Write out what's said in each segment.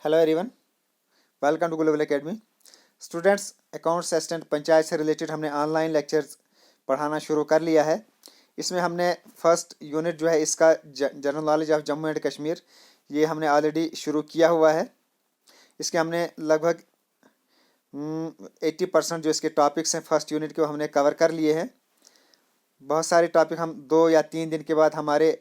Hello everyone, welcome to global academy. Students, accounts assistant panchayat से related हमने online lectures पढ़ाना शुरू कर लिया है। इसमें हमने फर्स्ट यूनिट जो है इसका general knowledge of Jammu and Kashmir, ये हमने ऑलरेडी शुरू किया हुआ है। इसके हमने लगभग 80% जो इसके टॉपिक्स हैं फर्स्ट यूनिट के वो हमने कवर कर लिए हैं। बहुत सारे टॉपिक हम 2 या 3 दिन के बाद हमारे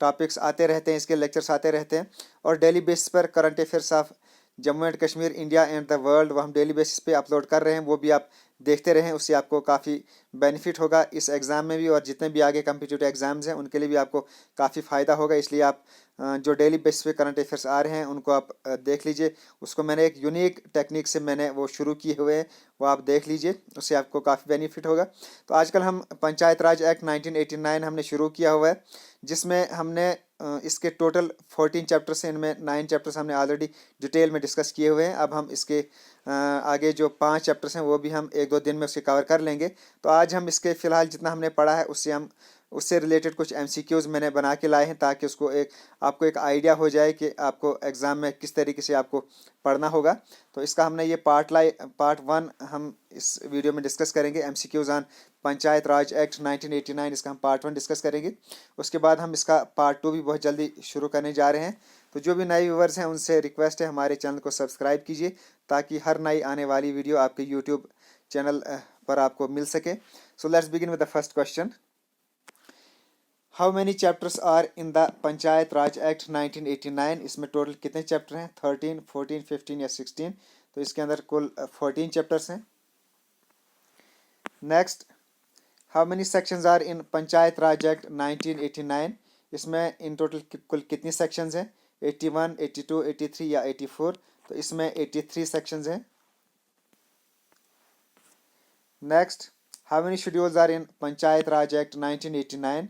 टॉपिक्स आते रहते हैं, इसके लेक्चर्स आते रहते हैं। और डेली बेसिस पर current affairs of Jammu and Kashmir, India and the world वो हम डेली बेसिस पे अपलोड कर रहे हैं, वो भी आप देखते रहें। उससे आपको काफ़ी बेनिफिट होगा इस एग्ज़ाम में भी, और जितने भी आगे कम्पिटिटिव एग्ज़ाम्स हैं उनके लिए भी आपको काफ़ी फ़ायदा होगा। इसलिए आप जो डेली बेसिस पे करंट अफेयर्स आ रहे हैं उनको आप देख लीजिए। उसको मैंने एक यूनिक टेक्निक से मैंने वो शुरू किए हुए हैं, वो आप देख लीजिए, उससे आपको काफ़ी बेनिफिट होगा। तो आजकल हम पंचायत राज एक्ट 1989 हमने शुरू किया हुआ है, जिसमें हमने इसके टोटल 14 चैप्टर्स हैं। इनमें 9 चैप्टर्स हमने ऑलरेडी डिटेल में डिस्कस किए हुए हैं। अब हम इसके आगे जो 5 चैप्टर्स हैं वो भी हम 1-2 दिन में उसके कवर कर लेंगे। तो आज हम इसके फ़िलहाल जितना हमने पढ़ा है उससे रिलेटेड कुछ MCQs मैंने बना के लाए हैं, ताकि उसको आपको एक आइडिया हो जाए कि आपको एग्ज़ाम में किस तरीके से आपको पढ़ना होगा। तो इसका हमने ये पार्ट 1 हम इस वीडियो में डिस्कस करेंगे। MCQs on panchayat raj act 1989, इसका हम पार्ट 1 डिस्कस करेंगे। उसके बाद हम इसका पार्ट 2 भी बहुत जल्दी शुरू करने जा रहे हैं। तो जो भी नए व्यूवर्स हैं उनसे रिक्वेस्ट है हमारे चैनल को सब्सक्राइब कीजिए, ताकि हर नई आने वाली वीडियो आपके यूट्यूब चैनल पर आपको मिल सके। So let's begin with the first question. How many chapters are in the panchayat raj act 1989? इसमें टोटल कितने चैप्टर हैं? 13, 14, 15 या 16? तो इसके अंदर कुल 14 चैप्टर्स हैं। Next, how many sections are in panchayat raj act 1989? इसमें इन टोटल कुल कितनी सेक्शंस हैं? 81, 82, 83 या 84? तो इसमें 83 सेक्शंस हैं। Next, how many schedules are in panchayat raj act 1989?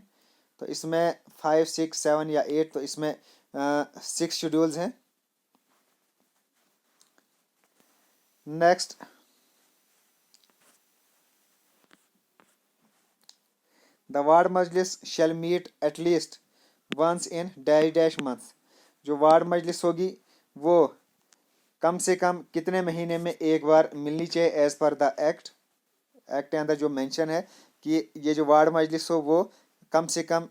तो इसमें 5, 6, 7 या 8? तो इसमें 6 शेड्यूल्स हैं। Next, the ward majlis shall meet at least once in dash dash month. जो वार्ड मजलिस होगी वो कम से कम कितने महीने में एक बार मिलनी चाहिए एज पर द एक्ट के अंदर जो मेंशन है कि ये जो वार्ड मजलिस हो वो कम से कम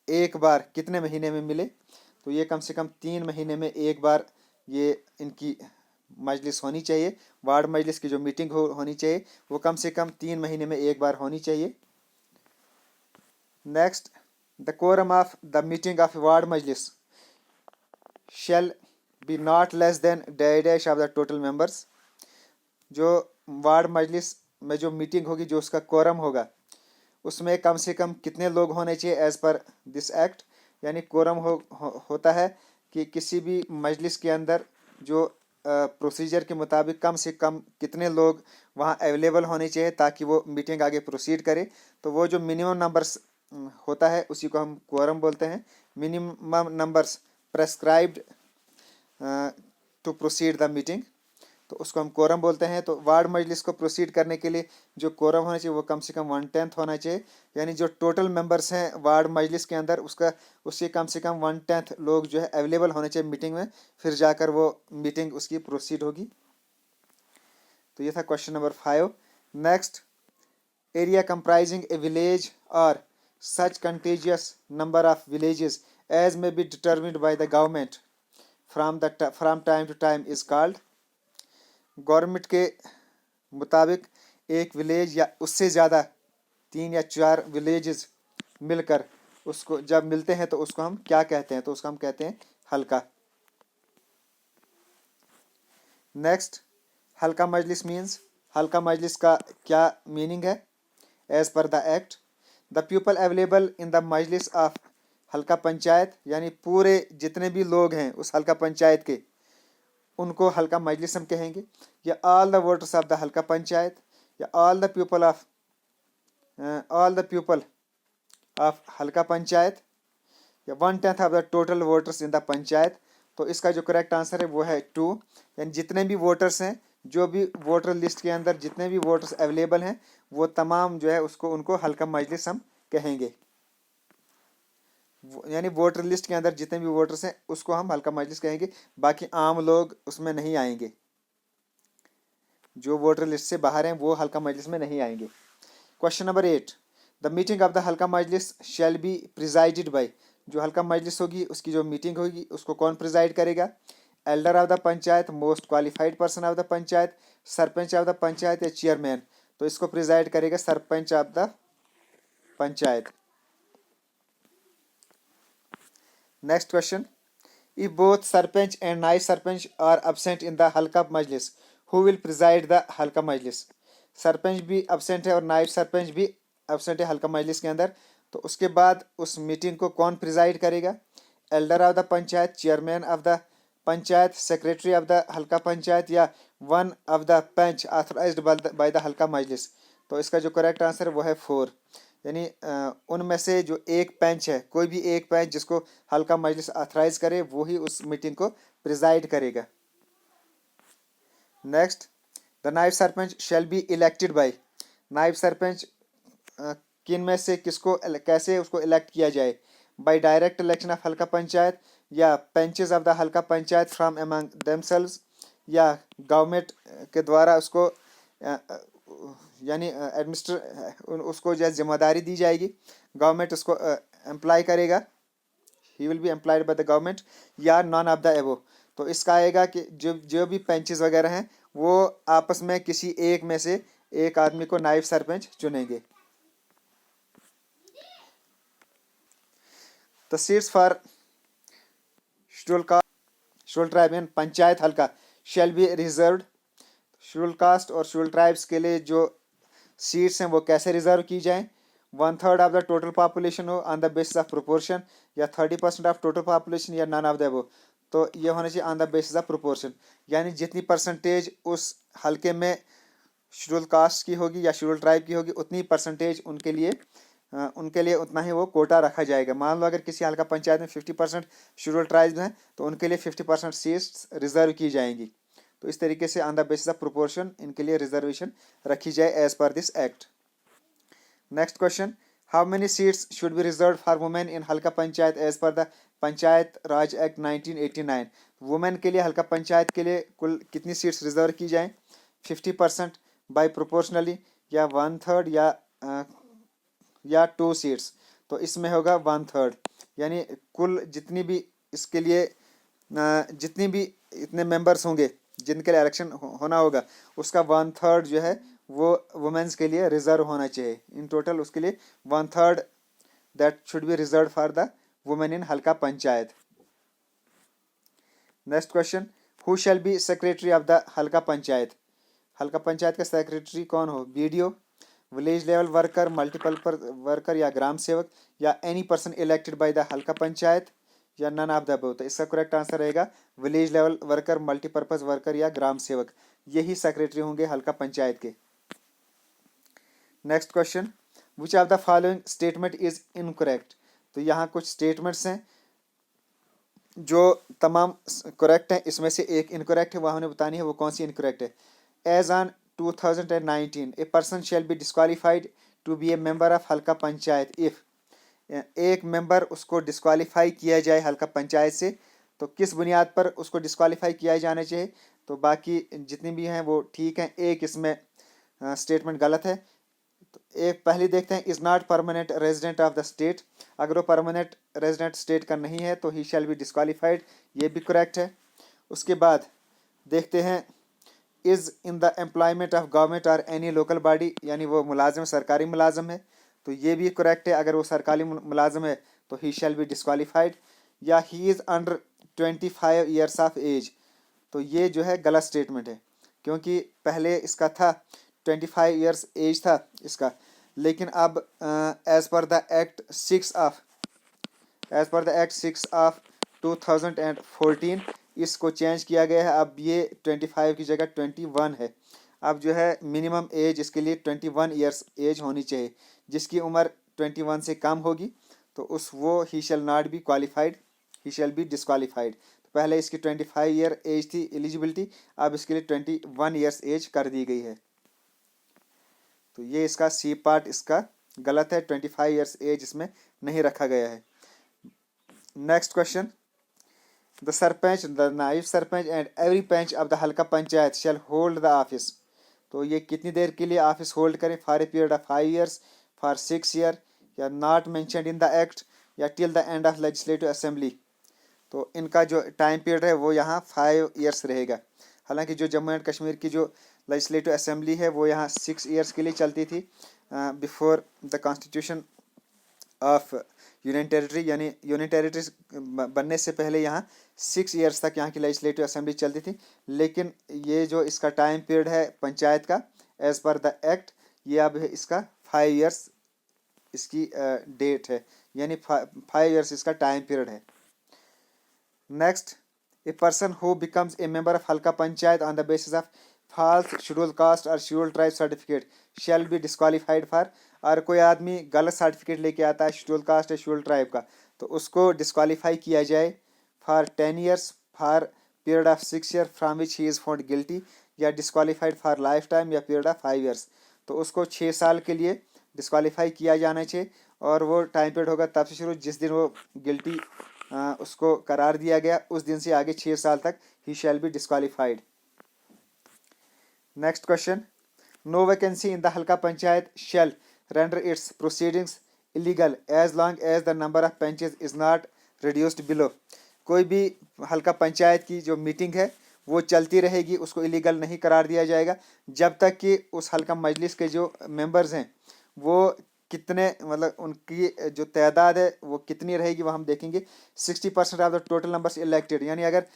एक बार कितने महीने में मिले। तो ये कम से कम 3 महीने में एक बार ये इनकी मजलिस होनी चाहिए। वार्ड मजलिस की जो मीटिंग होनी चाहिए वो कम से कम 3 महीने में एक बार होनी चाहिए। Next, the quorum of the meeting of ward majlis shall be not less than dash of the total members. जो वार्ड मजलिस में जो मीटिंग होगी, जो उसका कोरम होगा, उसमें कम से कम कितने लोग होने चाहिए एज पर दिस एक्ट। यानी कोरम होता है कि किसी भी मजलिस के अंदर जो प्रोसीजर के मुताबिक कम से कम कितने लोग वहाँ अवेलेबल होने चाहिए ताकि वो मीटिंग आगे प्रोसीड करे। तो वो जो मिनिमम नंबर्स होता है उसी को हम कोरम बोलते हैं। Minimum numbers prescribed to proceed the meeting, तो उसको हम कोरम बोलते हैं। तो वार्ड मजलिस को प्रोसीड करने के लिए जो कोरम होना चाहिए वो कम से कम 1/10 होना चाहिए। यानी जो टोटल मेंबर्स हैं वार्ड मजलिस के अंदर उससे कम से कम 1/10 लोग जो है अवेलेबल होने चाहिए मीटिंग में, फिर जाकर वो मीटिंग उसकी प्रोसीड होगी। तो ये था question number 5। Next, area comprising a village और such contiguous number of villages as may be determined by the government from time to time is called. Government के मुताबिक एक विलेज या उससे ज़्यादा 3 या 4 विलेजेस मिलकर उसको जब मिलते हैं तो उसको हम क्या कहते हैं? तो उसको हम कहते हैं हल्का। नेक्स्ट, हल्का मजलिस मीन्स, हल्का मजलिस का क्या मीनिंग है as per the act? The people available in the Majlis of हल्का पंचायत, यानी पूरे जितने भी लोग हैं उस हल्का पंचायत के, उनको हल्का मजलिस हम कहेंगे। या all the voters of the हल्का पंचायत, या ऑल द पीपल ऑफ हल्का पंचायत, या 1/10 of the total voters in the panchayat. तो इसका जो करेक्ट आंसर है वो है 2। यानी जितने भी वोटर्स हैं, जो भी वोटर लिस्ट के अंदर जितने भी वोटर्स अवेलेबल हैं, वो तमाम जो है उनको हल्का मजलिस हम कहेंगे। यानी वोटर लिस्ट के अंदर जितने भी वोटर्स हैं उसको हम हल्का मजलिस कहेंगे, बाकी आम लोग उसमें नहीं आएंगे। जो वोटर लिस्ट से बाहर हैं वो हल्का मजलिस में नहीं आएंगे। Question number 8, the meeting of the हल्का मजलिस शैल बी प्रिजाइडेड बाय। जो हल्का मजलिस होगी उसकी जो मीटिंग होगी उसको कौन प्रिजाइड करेगा? Elder of the panchayat, most qualified person of the panchayat, sarpanch of the panchayat या चेयरमैन? तो इसको प्रिजाइड करेगा sarpanch of the panchayat. Next question, if both sarpanch and naib sarpanch are absent in the हल्का majlis, who will preside the हल्का मजलिस? सरपंच भी अब्सेंट है और नाइब सरपंच भी अब्सेंट है हल्का मजलिस के अंदर, तो उसके बाद उस मीटिंग को कौन प्रिजाइड करेगा? Elder of the Panchayat, chairman of the Panchayat, secretary of the हल्का पंचायत या one of the panch authorised by the हल्का मजलिस? तो इसका जो करेक्ट आंसर है वो है 4, यानी उनमें से जो एक पंच है, कोई भी एक पंच जिसको हल्का मजलिस ऑथराइज करे वो ही उस मीटिंग को प्रिजाइड करेगा। Next, the naib sarpanch shall be elected by. Naib sarpanch किन में से किसको कैसे उसको इलेक्ट किया जाए? बाय डायरेक्ट इलेक्शन ऑफ हल्का पंचायत या पंचेस ऑफ द हल्का पंचायत फ्रॉम अमंग देमसेल्व्स या गवर्नमेंट के द्वारा उसको यानी एडमिनिस्टर उसको जो जिम्मेदारी दी जाएगी, गवर्नमेंट उसको एम्प्लॉय करेगा, he will be employed by the government, या नॉन ऑफ द एबो। तो इसका आएगा कि जो जो भी पंचेस वगैरह हैं वो आपस में किसी एक में से एक आदमी को नाइब सरपंच चुनेंगे। The seats for schedule tribe in panchayat halqa shall be reserved. Schedule caste और शेड्यूल ट्राइब्स के लिए जो सीट्स हैं वो कैसे रिजर्व की जाएं? 1/3 ऑफ द टोटल पॉपुलेशन हो on the basis of proportion, या 30% ऑफ टोटल पॉपुलेशन, या नन ऑफ द अबव। तो ये होना चाहिए on the basis of proportion, यानी जितनी परसेंटेज उस हल्के में शेड्यूल कास्ट की होगी या शेड्यूल ट्राइब की होगी उतनी परसेंटेज उनके लिए उतना ही वो कोटा रखा जाएगा। मान लो अगर किसी हल्का पंचायत में 50% शेड्यूल ट्राइब्स हैं तो उनके लिए 50% सीट्स रिजर्व की जाएंगी। तो इस तरीके से on the basis of proportion इनके लिए रिजर्वेशन रखी जाए as per this act. Next question, how many seats should be reserve for women in halqa panchayat as per the panchayat raj act 1989? Women के लिए हल्का पंचायत के लिए कुल कितनी सीट्स रिजर्व की जाएं? 50% बाय प्रोपोर्शनली, या 1/3, या 2 सीट्स? तो इसमें होगा 1/3, यानी कुल जितनी भी इसके लिए जितनी भी इतने मेंबर्स होंगे जिनके लिए इलेक्शन होना होगा उसका 1/3 जो है वो वुमेन्स के लिए रिजर्व होना चाहिए। इन टोटल उसके लिए 1/3 that should be reserve for the women in halqa panchayat. Next question, who shall be secretary of the हल्का पंचायत? हल्का पंचायत का सेक्रेटरी कौन हो? BDO, village level worker, multiple worker, या ग्राम सेवक, या any person elected by the हल्का पंचायत, या नन ऑफ द अबव? तो इसका करेक्ट आंसर रहेगा village level worker, multipurpose worker या ग्राम सेवक, यही सेक्रेटरी होंगे हल्का पंचायत के। Next question, which of the following statement is incorrect? तो यहाँ कुछ स्टेटमेंट्स हैं जो तमाम करेक्ट हैं, इसमें से एक इनकरेक्ट है, वो हमने बतानी है वो कौन सी इनकरेक्ट है। As on 2019 a person shall be disqualified to be a member of हल्का पंचायत इफ, एक मेंबर उसको डिस्क्वालीफाई किया जाए हल्का पंचायत से, तो किस बुनियाद पर उसको डिस्क्वालीफाई किया जाना चाहिए? तो बाकी जितनी भी हैं वो ठीक हैं, एक इसमें स्टेटमेंट गलत है। तो एक पहली देखते हैं, is not permanent resident of the state. अगर वो परमानेंट रेजिडेंट स्टेट का नहीं है तो ही शैल बी डिस्क्वालीफाइड, ये भी करेक्ट है। उसके बाद देखते हैं, is in the employment of government और एनी लोकल बॉडी, यानी वो मुलाजिम सरकारी मुलाजिम है, तो ये भी करेक्ट है। अगर वो सरकारी मुलाजिम है तो ही शैल बी डिस्क्वालीफाइड। या he is under 25 years of age, तो ये जो है गलत स्टेटमेंट है, क्योंकि पहले इसका था 25 ईयर्स एज था इसका, लेकिन अब as per the act 6 of 2014 इसको चेंज किया गया है। अब ये 25 की जगह 21 है। अब जो है मिनिमम एज इसके लिए 21 ईयर्स एज होनी चाहिए। जिसकी उम्र 21 से कम होगी तो वो he shall not be qualified, he shall be disqualified. तो पहले इसकी 25 ईयर एज थी एलिजिबिलिटी, अब इसके लिए 21 ईयर्स एज कर दी गई है। तो ये इसका सी पार्ट इसका गलत है, 25 ईयर्स एज इसमें नहीं रखा गया है। Next question, the sarpanch, the naib sarpanch and every panch of the हल्का panchayat shall hold the office. तो ये कितनी देर के लिए ऑफिस होल्ड करें? For a period of 5 years, for 6 year, या not mentioned in the act, या till the end of legislative assembly. तो इनका जो टाइम पीरियड है वो यहाँ 5 ईयर्स रहेगा। हालांकि जो जम्मू एंड कश्मीर की जो लेजिस्लेटिव असेंबली है वो यहाँ 6 ईयर्स के लिए चलती थी before the constitution of union territory, यानी यूनियन टेरिटरी बनने से पहले यहाँ 6 ईयर्स तक यहाँ की लेजिस्लेटिव असेंबली चलती थी। लेकिन ये जो इसका टाइम पीरियड है पंचायत का एज पर द एक्ट, ये अब है इसका 5 ईयर्स इसकी डेट है, यानी 5 ईयर्स इसका टाइम पीरियड है। Next, a person who becomes a member of हल्का panchayat on the basis of false scheduled caste और scheduled tribe certificate shall be disqualified for। और कोई आदमी गलत सर्टिफिकेट लेके आता है शेड्यूल कास्ट या शेड्यूल ट्राइब का, तो उसको डिस्क्वालीफाई किया जाए for 10 years, for period of 6 year from which he is found guilty, या डिस्क्वालीफाइड फॉर लाइफ टाइम, या पीरियड ऑफ 5 ईयर्स। तो उसको 6 साल के लिए डिस्क्वालीफाई किया जाना चाहिए, और वो टाइम पीरियड होगा तब से शुरू जिस दिन वो गिल्टी उसको करार दिया गया, उस दिन से आगे 6 साल तक he shall be disqualified. Next question, no vacancy in the हल्का panchayat shall render its proceedings illegal as long as the number of panches is not reduced below. कोई भी हल्का पंचायत की जो मीटिंग है वो चलती रहेगी, उसको इलीगल नहीं करार दिया जाएगा जब तक कि उस हल्का मजलिस के जो मेंबर्स हैं वो कितने, मतलब उनकी जो तादाद है वो कितनी रहेगी वो हम देखेंगे। 60% of the total numbers elected, यानी अगर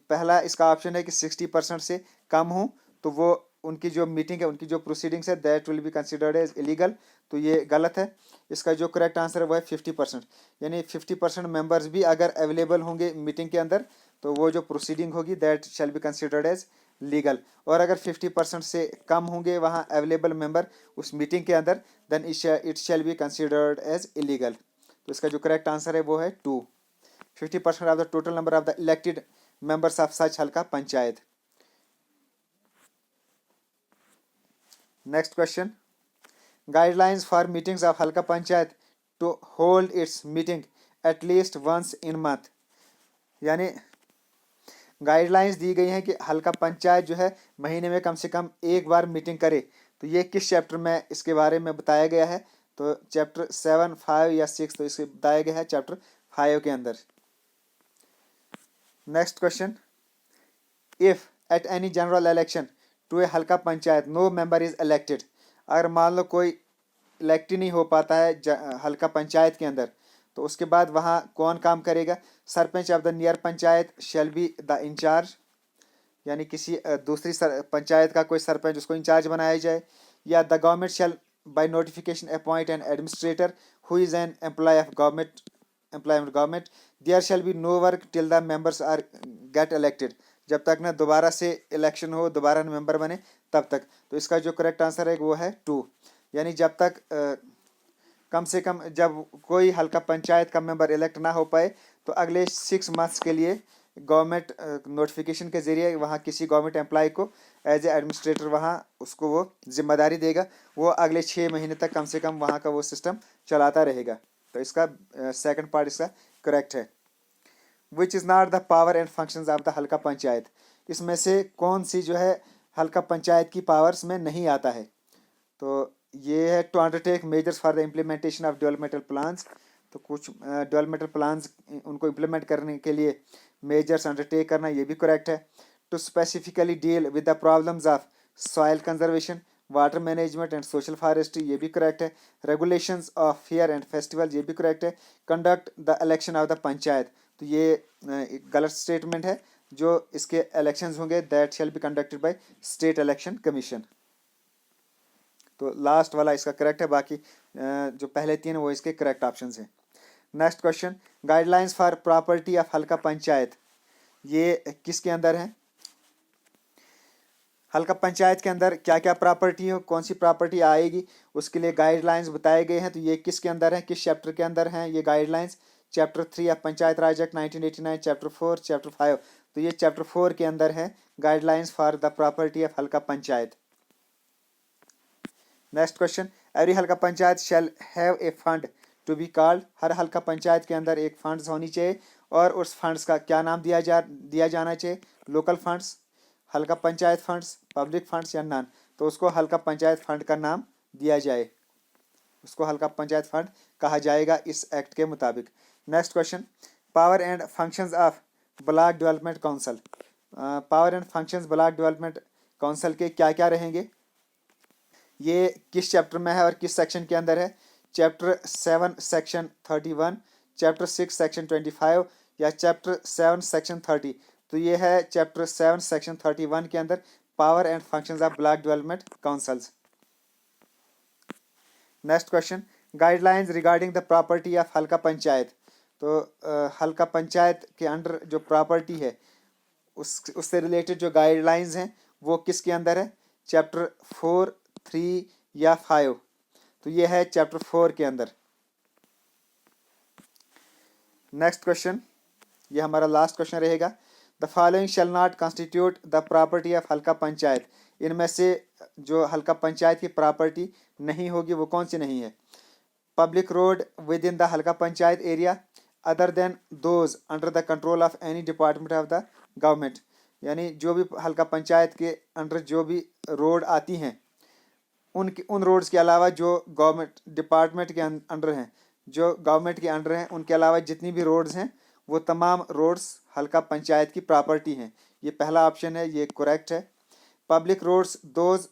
पहला इसका ऑप्शन है कि 60% से कम हो तो वो उनकी जो मीटिंग है, उनकी जो प्रोसीडिंग्स है, that will be considered as illegal. तो ये गलत है। इसका जो करेक्ट आंसर है वो है 50%, यानी 50% मेंबर्स भी अगर अवेलेबल होंगे मीटिंग के अंदर तो वो जो प्रोसीडिंग होगी that shall be considered as legal. और अगर 50% से कम होंगे वहाँ अवेलेबल मेंबर उस मीटिंग के अंदर, then it shall be considered as illegal. तो इसका जो करेक्ट आंसर है वो है 2। 50% of the total number of the elected members of such halqa panchayat. Next question, guidelines for meetings of हल्का panchayat to hold its meeting at least once in month. यानी guidelines दी गई हैं कि हल्का पंचायत जो है महीने में कम से कम एक बार मीटिंग करे। तो ये किस चैप्टर में इसके बारे में बताया गया है? तो चैप्टर 7, 5 या 6, तो इसके बताया गया है चैप्टर 5 के अंदर। Next question, if at any general election to a halqa panchayat no member is elected. अगर मान लो कोई इलेक्ट ही नहीं हो पाता है हल्का पंचायत के अंदर, तो उसके बाद वहाँ कौन काम करेगा? Sarpanch of the near panchayat shall be the incharge, यानी किसी दूसरी पंचायत का कोई सरपंच उसको इंचार्ज बनाया जाए, या the government shall by notification appoint an administrator who is an employee of government there shall be no work till the members are get elected. जब तक ना दोबारा से इलेक्शन हो, दोबारा मेंबर बने तब तक। तो इसका जो करेक्ट आंसर है वो है 2, यानी जब तक कम से कम जब कोई हल्का पंचायत का मेंबर इलेक्ट ना हो पाए तो अगले 6 मंथ्स के लिए गवर्नमेंट नोटिफिकेशन के जरिए वहाँ किसी गवर्नमेंट एम्प्लॉय को एज ए एडमिनिस्ट्रेटर वहाँ उसको वो जिम्मेदारी देगा, वो अगले 6 महीने तक कम से कम वहाँ का वो सिस्टम चलाता रहेगा। तो इसका सेकंड पार्ट इसका करेक्ट है। Which is not the power and functions of the हल्का पंचायत। इसमें से कौन सी जो है हल्का पंचायत की पावर्स में नहीं आता है? तो ये है to undertake measures for the implementation of developmental plans. तो कुछ डेवलपमेंटल प्लान्स उनको इम्प्लीमेंट करने के लिए मेजर्स अंडरटेक करना, ये भी करेक्ट है। To specifically deal with the problems of soil conservation, water management and social forestry, ये भी करेक्ट है। Regulations of fair and festival, ये भी करेक्ट है। Conduct the election of the panchayat, तो ये एक गलत स्टेटमेंट है। जो इसके इलेक्शंस होंगे that shall be conducted by state election commission. तो लास्ट वाला इसका करेक्ट है, बाकी जो पहले 3 वो इसके करेक्ट ऑप्शंस हैं। Next question, guidelines for property of हल्का पंचायत, ये किसके अंदर है? हल्का पंचायत के अंदर क्या क्या प्रॉपर्टी हो, कौन सी प्रॉपर्टी आएगी, उसके लिए गाइडलाइंस बताए गए हैं। तो ये किसके अंदर है, किस चैप्टर के अंदर हैं ये guidelines? Chapter 3 of panchayat raj act 1989, chapter 4, chapter 5। तो ये चैप्टर 4 के अंदर है guidelines for the property of हल्का panchayat. Next question, every halqa panchayat shall have a fund to be called. हर हल्का पंचायत के अंदर एक फंड्स होनी चाहिए और उस फंड्स का क्या नाम दिया जाना चाहिए, लोकल फंड्स, हल्का पंचायत फंड्स, पब्लिक फंड्स या नॉन। तो उसको हल्का पंचायत फंड का नाम दिया जाए, उसको हल्का पंचायत फंड कहा जाएगा इस एक्ट के मुताबिक। Next question, power and functions of block development council. Power and functions block development council के क्या क्या रहेंगे, ये किस चैप्टर में है और किस सेक्शन के अंदर है? चैप्टर 7 सेक्शन 31, चैप्टर 6 सेक्शन 25 या चैप्टर 7 सेक्शन 30? तो ये है चैप्टर 7 सेक्शन 31 के अंदर power and functions of block development councils. Next question, guidelines regarding the property of हल्का पंचायत। तो हल्का पंचायत के अंडर जो प्रॉपर्टी है उससे रिलेटेड जो गाइडलाइंस हैं वो किसके अंदर है? चैप्टर 4, 3 या 5? तो ये है चैप्टर 4 के अंदर। नेक्स्ट क्वेश्चन, ये हमारा लास्ट क्वेश्चन रहेगा, the following shall not constitute the property of हल्का पंचायत। इनमें से जो हल्का पंचायत की प्रॉपर्टी नहीं होगी वो कौन सी नहीं है? Public road within the हल्का panchayat area other than those under the control of any department of the government. यानी जो भी हल्का पंचायत के अंडर जो भी रोड आती हैं उन रोड्स के अलावा जो गवर्नमेंट डिपार्टमेंट के अंडर हैं, जो गवर्नमेंट के अंडर हैं, उनके अलावा जितनी भी रोड्स हैं वो तमाम रोड्स हल्का पंचायत की प्रॉपर्टी हैं। ये पहला ऑप्शन है, ये करेक्ट है। Public roads those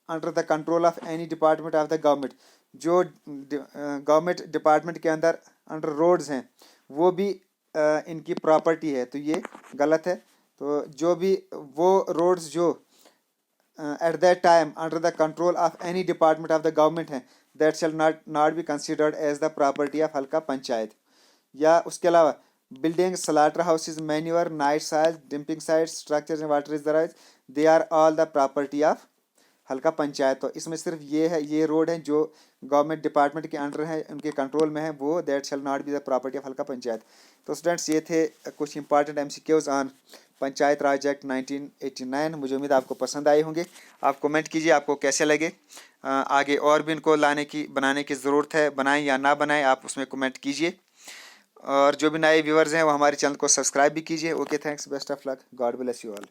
under the control of any department of the government, जो गवर्नमेंट डिपार्टमेंट के अंडर रोड्स हैं वो भी इनकी प्रॉपर्टी है, तो ये गलत है। तो जो भी वो रोड्स जो at that time under the control of any department of the government हैं that shall not be considered as the property of हल्का पंचायत। या उसके अलावा building, slaughter houses, manure, night size, dumping sites, structures and water reservoirs, they are all the property of हल्का पंचायत। तो इसमें सिर्फ ये है, ये रोड हैं जो गवर्नमेंट डिपार्टमेंट के अंडर हैं, उनके कंट्रोल में है, वो that shall not be the property of हल्का पंचायत। तो स्टूडेंट्स ये थे कुछ important MCQs on panchayat raj act 1989। मुझे उम्मीद आपको पसंद आए होंगे। आप कमेंट कीजिए आपको कैसे लगे। आगे और भी इनको बनाने की ज़रूरत है, बनाएं या ना बनाएं आप उसमें कमेंट कीजिए। और जो भी नए व्यूअर्स हैं वो हमारे चैनल को सब्सक्राइब भी कीजिए। Okay, thanks, best of luck, God bless you all.